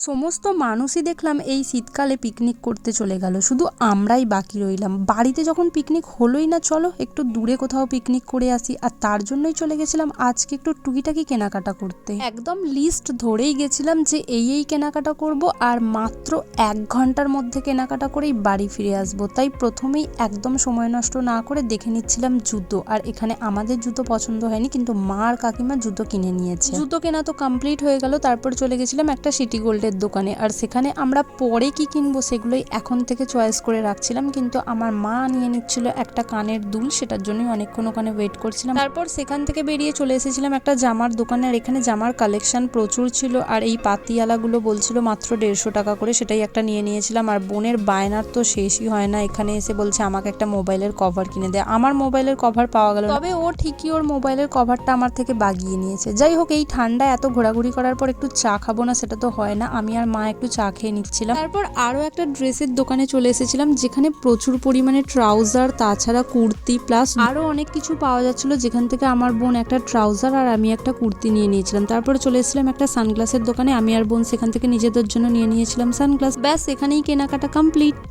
সমস্ত মানুষই দেখলাম এই শীতকালে পিকনিক করতে চলে গেল, শুধু আমরাই বাকি রইলাম। বাড়িতে যখন পিকনিক হলোই না, চলো একটু দূরে কোথাও পিকনিক করে আসি। আর তার জন্যই চলে গেছিলাম আজকে একটু টুকিটাকি কেনাকাটা করতে। একদম লিস্ট ধরেই গেছিলাম যে এই কেনাকাটা করব, আর মাত্র 1 ঘন্টার মধ্যে কেনাকাটা করেই বাড়ি ফিরে আসবো। তাই প্রথমেই একদম সময় নষ্ট না করে দেখে নিচ্ছিলাম জুতো। আর এখানে আমাদের জুতো পছন্দ হয়নি, কিন্তু মা আর কাকিমা জুতো কিনে নিয়েছে। জুতো কেনা তো কমপ্লিট হয়ে গেল। তারপর চলে গেছিলাম একটা সিটি গোল্ডের দোকানে, আর সেখানে আমরা পরে কি কিনবো সেগুলোই এখন থেকে চয়েস করে রাখছিলাম। কিন্তু আমার মা নিয়ে নিচ্ছিল একটা কানের দুল, সেটার জন্যই অনেকক্ষণ ওখানে ওয়েট করছিলাম। তারপর সেখান থেকে বেরিয়ে চলে এসেছিলাম একটা জামার দোকানে, আর এখানে জামার কালেকশন প্রচুর ছিল। আর এই পাতিয়ালাগুলো বলছিল মাত্র 150 টাকা করে, সেটাই একটা নিয়ে নিয়েছিলাম। আর বোনের বায়নার তো শেষই হয় না, এখানে এসে বলছে আমাকে একটা মোবাইলের কভার কিনে দেয়। আমার মোবাইলের কভার পাওয়া গেল, তবে ও ঠিকই ওর মোবাইলের কভারটা আমার থেকে বাগিয়ে নিয়েছে। যাই হোক, এই ঠান্ডায় এত ঘোরাঘুরি করার পর একটু চা খাবো না সেটা তো হয় না, আমি আর মা একটু চা খেয়ে নিচ্ছিলাম। তারপর আরও একটা ড্রেসের দোকানে চলে এসেছিলাম, যেখানে প্রচুর পরিমাণে ট্রাউজার, তাছাড়া কুর্তি, প্লাস আরও অনেক কিছু পাওয়া যাচ্ছিল, যেখান থেকে আমার বোন একটা ট্রাউজার আর আমি একটা কুর্তি নিয়ে নিয়েছিলাম। তারপরে চলে এসেছিলাম একটা সানগ্লাসের দোকানে, আমি আর বোন সেখান থেকে নিজেদের জন্য নিয়ে নিয়েছিলাম সানগ্লাস। ব্যাস, এখানেই কেনাকাটা কমপ্লিট।